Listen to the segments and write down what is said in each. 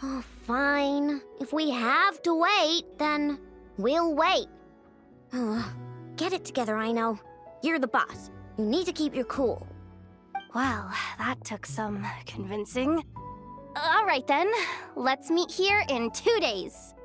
Oh, fine. If we have to wait, then we'll wait. Get it together, Aino. You're the boss. You need to keep your cool. Well, that took some convincing. All right then, let's meet here in 2 days.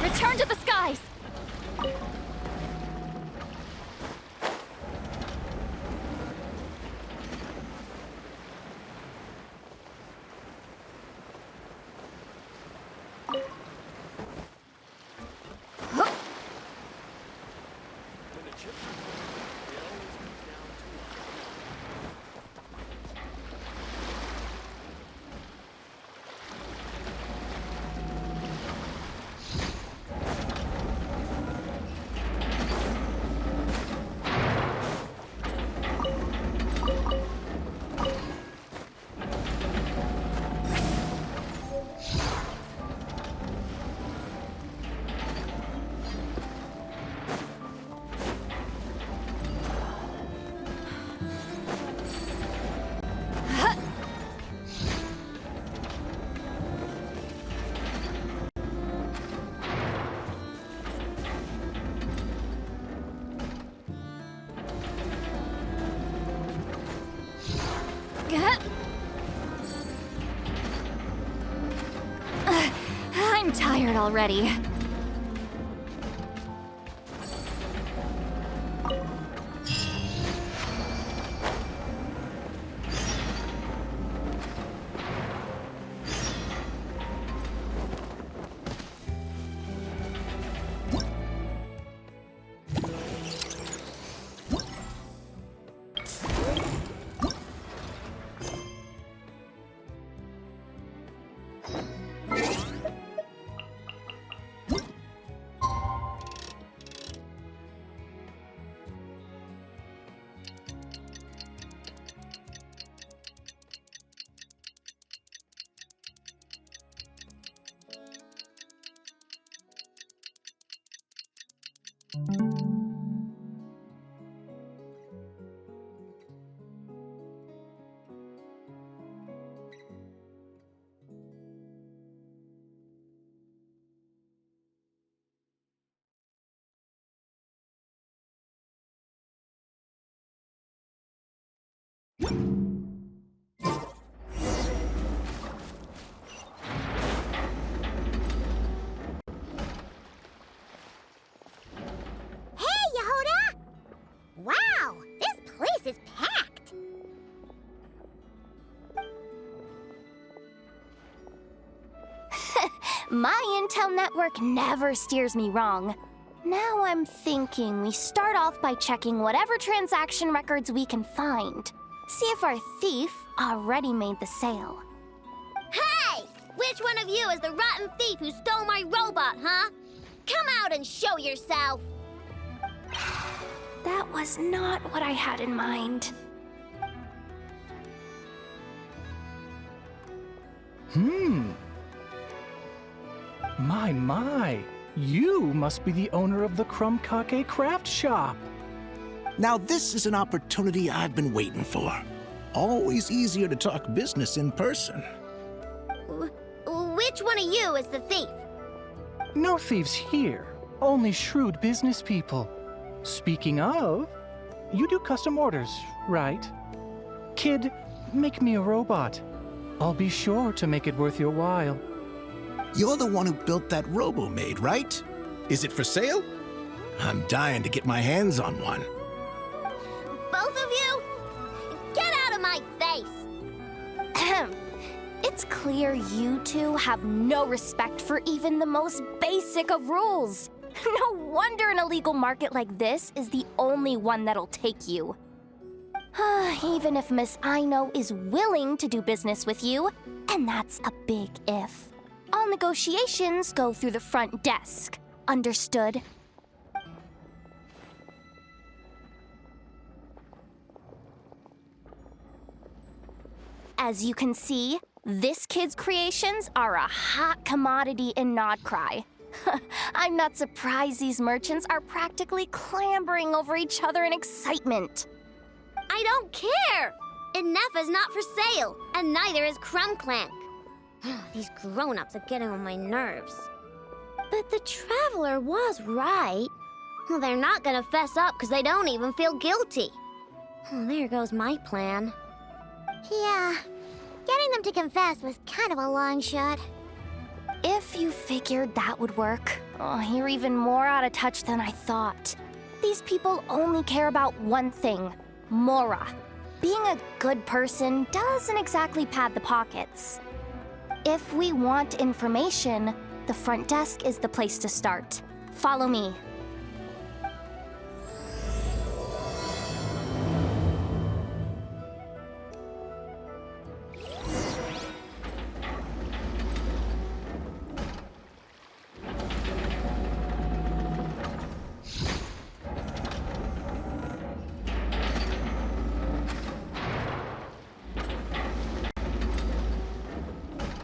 Return to the skies! I'm tired already. Wow, this place is packed! My intel network never steers me wrong. Now I'm thinking we start off by checking whatever transaction records we can find. See if our thief already made the sale. Hey! Which one of you is the rotten thief who stole my robot, huh? Come out and show yourself! That was not what I had in mind. My. You must be the owner of the Krumkake craft shop. Now this is an opportunity I've been waiting for. Always easier to talk business in person. Which one of you is the thief? No thieves here, only shrewd business people. Speaking of, you do custom orders, right? Kid, make me a robot. I'll be sure to make it worth your while. You're the one who built that Robo-Maid, right? Is it for sale? I'm dying to get my hands on one. Both of you? Get out of my face! Ahem. It's clear you two have no respect for even the most basic of rules. No wonder an illegal market like this is the only one that'll take you. Even if Miss Aino is willing to do business with you, and that's a big if. All negotiations go through the front desk. Understood? As you can see, this kid's creations are a hot commodity in Nodcry. I'm not surprised these merchants are practically clambering over each other in excitement. I don't care! Inefa's not for sale, and neither is Krumklank. These grown-ups are getting on my nerves. But the Traveler was right. Well, they're not gonna fess up because they don't even feel guilty. Oh, there goes my plan. Yeah, getting them to confess was kind of a long shot. If you figured that would work, you're even more out of touch than I thought. These people only care about one thing, Mora. Being a good person doesn't exactly pad the pockets. If we want information, the front desk is the place to start. Follow me.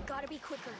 Gotta be quicker.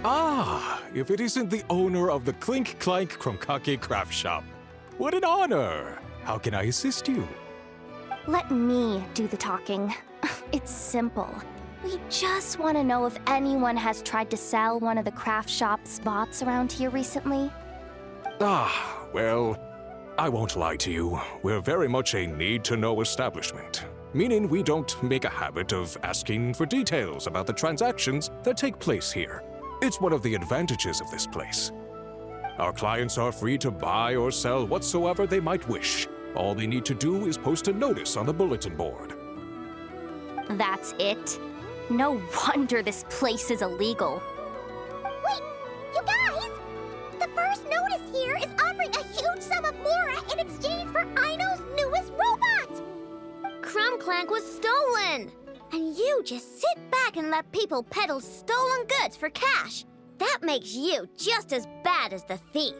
Ah, if it isn't the owner of the Clink Clank Krumkake craft shop. What an honor! How can I assist you? Let me do the talking. It's simple. We just want to know if anyone has tried to sell one of the craft shop's bots around here recently. Ah, well, I won't lie to you. We're very much a need-to-know establishment, meaning we don't make a habit of asking for details about the transactions that take place here. It's one of the advantages of this place. Our clients are free to buy or sell whatsoever they might wish. All they need to do is post a notice on the bulletin board. That's it? No wonder this place is illegal. Wait, you guys! The first notice here is offering a huge sum of Mora in exchange for Aino's newest robot! Krumklank was stolen! And you just sit back and let people peddle stolen goods for cash. That makes you just as bad as the thief.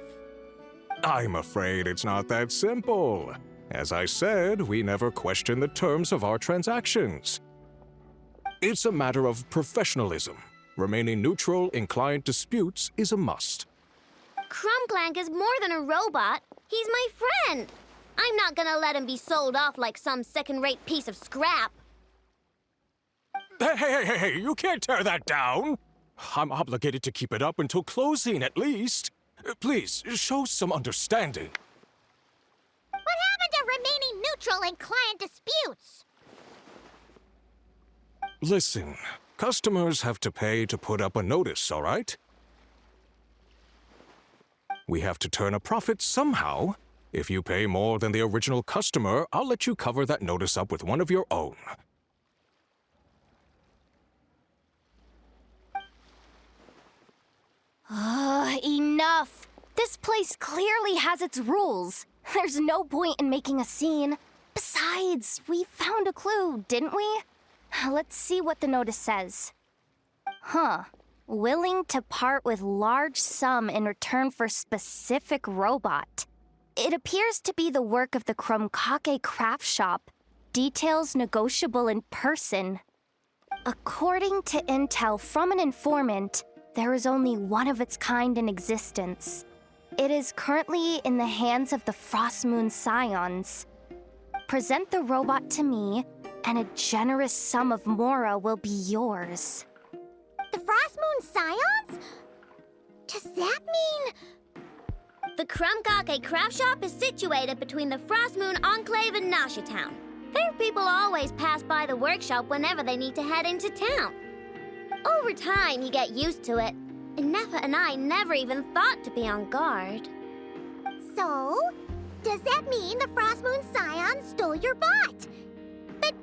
I'm afraid it's not that simple. As I said, we never question the terms of our transactions. It's a matter of professionalism. Remaining neutral in client disputes is a must. Krumklank is more than a robot. He's my friend. I'm not gonna let him be sold off like some second-rate piece of scrap. Hey, you can't tear that down! I'm obligated to keep it up until closing, at least. Please, show some understanding. What happened to remaining neutral in client disputes? Listen, customers have to pay to put up a notice, all right? We have to turn a profit somehow. If you pay more than the original customer, I'll let you cover that notice up with one of your own. Enough! This place clearly has its rules. There's no point in making a scene. Besides, we found a clue, didn't we? Let's see what the notice says. Willing to part with large sum in return for specific robot. It appears to be the work of the Krumkake craft shop. Details negotiable in person. According to intel from an informant, there is only one of its kind in existence. It is currently in the hands of the Frost Moon Scions. Present the robot to me, and a generous sum of Mora will be yours. The Frost Moon Scions? Does that mean... The Krumkake craft shop is situated between the Frost Moon Enclave and Nasha Town. Their people always pass by the workshop whenever they need to head into town. Over time, you get used to it. And Nefa and I never even thought to be on guard. So, does that mean the Frost Moon Scions stole your bot? But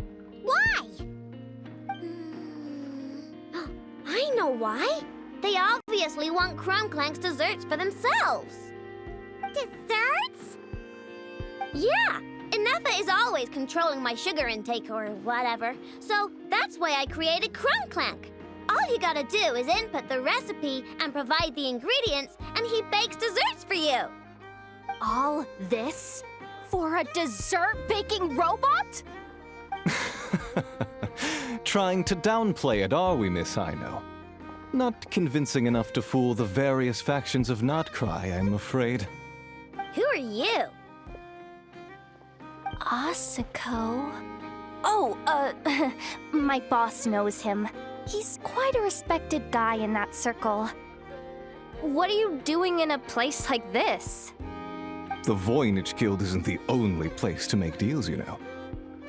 why? I know why. They obviously want Crumclank's desserts for themselves. Desserts? Yeah, and Nefa is always controlling my sugar intake or whatever, so that's why I created Crumclank. All you gotta do is input the recipe and provide the ingredients, and he bakes desserts for you. All this for a dessert-baking robot? Trying to downplay it, are we, Miss Aino? Not convincing enough to fool the various factions of Notcry, I'm afraid. Who are you? Asako? My boss knows him. He's quite a respected guy in that circle. What are you doing in a place like this? The Voynich Guild isn't the only place to make deals, you know.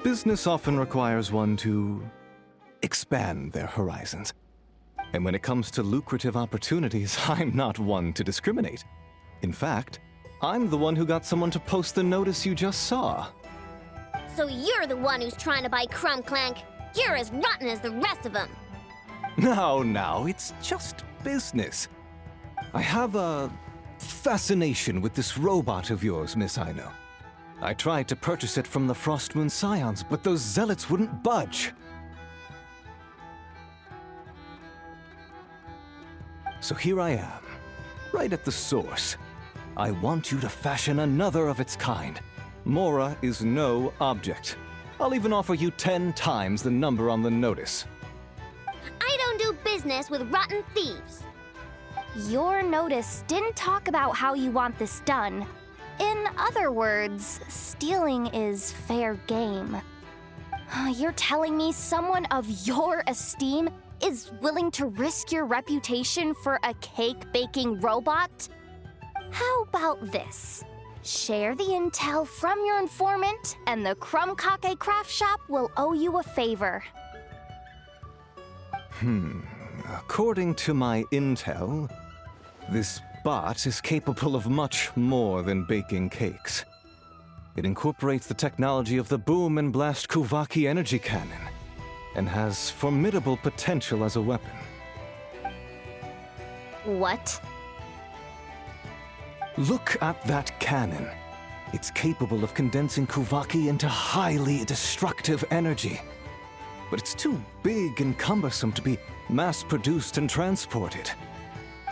Business often requires one to expand their horizons. And when it comes to lucrative opportunities, I'm not one to discriminate. In fact, I'm the one who got someone to post the notice you just saw. So you're the one who's trying to buy Crumclank. You're as rotten as the rest of them. Now, it's just business. I have a fascination with this robot of yours, Miss Aino. I tried to purchase it from the Frost Moon Scions, but those zealots wouldn't budge. So here I am, right at the source. I want you to fashion another of its kind. Mora is no object. I'll even offer you 10 times the number on the notice. I don't do business with rotten thieves. Your notice didn't talk about how you want this done. In other words, stealing is fair game. You're telling me someone of your esteem is willing to risk your reputation for a cake-baking robot? How about this? Share the intel from your informant, and the Krumkake craft shop will owe you a favor. According to my intel, this bot is capable of much more than baking cakes. It incorporates the technology of the Boom and Blast Kuvaki energy cannon, and has formidable potential as a weapon. What? Look at that cannon. It's capable of condensing Kuvaki into highly destructive energy. But it's too big and cumbersome to be mass-produced and transported.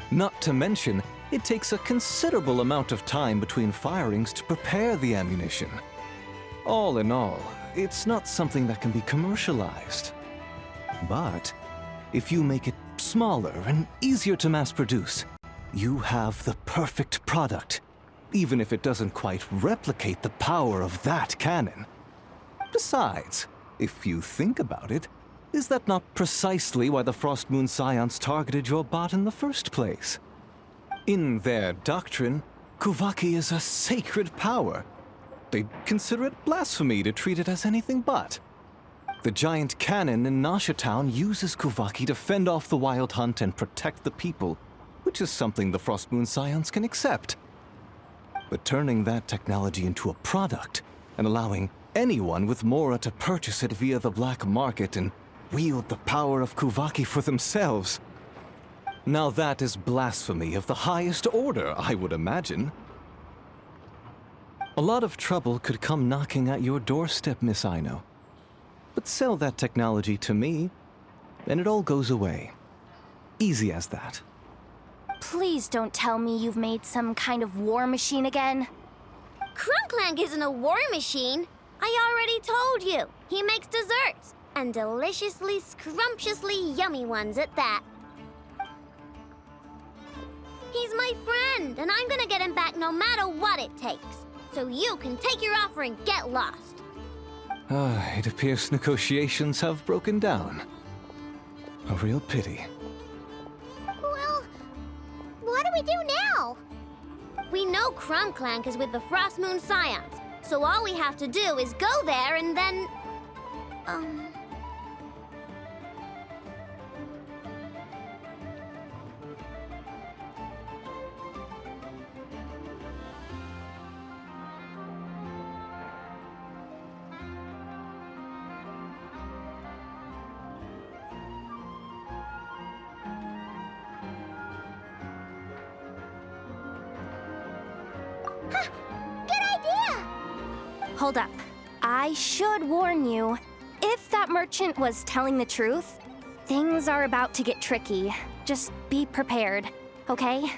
Not to mention, it takes a considerable amount of time between firings to prepare the ammunition. All in all, it's not something that can be commercialized. But if you make it smaller and easier to mass-produce, you have the perfect product, even if it doesn't quite replicate the power of that cannon. Besides, if you think about it, is that not precisely why the Frost Moon Scions targeted your bot in the first place? In their doctrine, Kuvaki is a sacred power. They'd consider it blasphemy to treat it as anything but. The giant cannon in Nasha Town uses Kuvaki to fend off the Wild Hunt and protect the people, which is something the Frost Moon Scions can accept. But turning that technology into a product and allowing anyone with Mora to purchase it via the black market and wield the power of Kuvaki for themselves. Now that is blasphemy of the highest order, I would imagine. A lot of trouble could come knocking at your doorstep, Miss Aino. But sell that technology to me, and it all goes away. Easy as that. Please don't tell me you've made some kind of war machine again. Crunklank isn't a war machine. I already told you. He makes desserts, and deliciously, scrumptiously yummy ones at that. He's my friend, and I'm gonna get him back no matter what it takes. So you can take your offer and get lost. It appears negotiations have broken down. A real pity. Well, what do we do now? We know Crunklank is with the Frost Moon Scions, so all we have to do is go there and then... Good idea! Hold up. I should warn you. If that merchant was telling the truth, things are about to get tricky. Just be prepared, okay?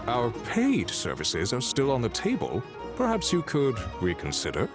Our paid services are still on the table. Perhaps you could reconsider?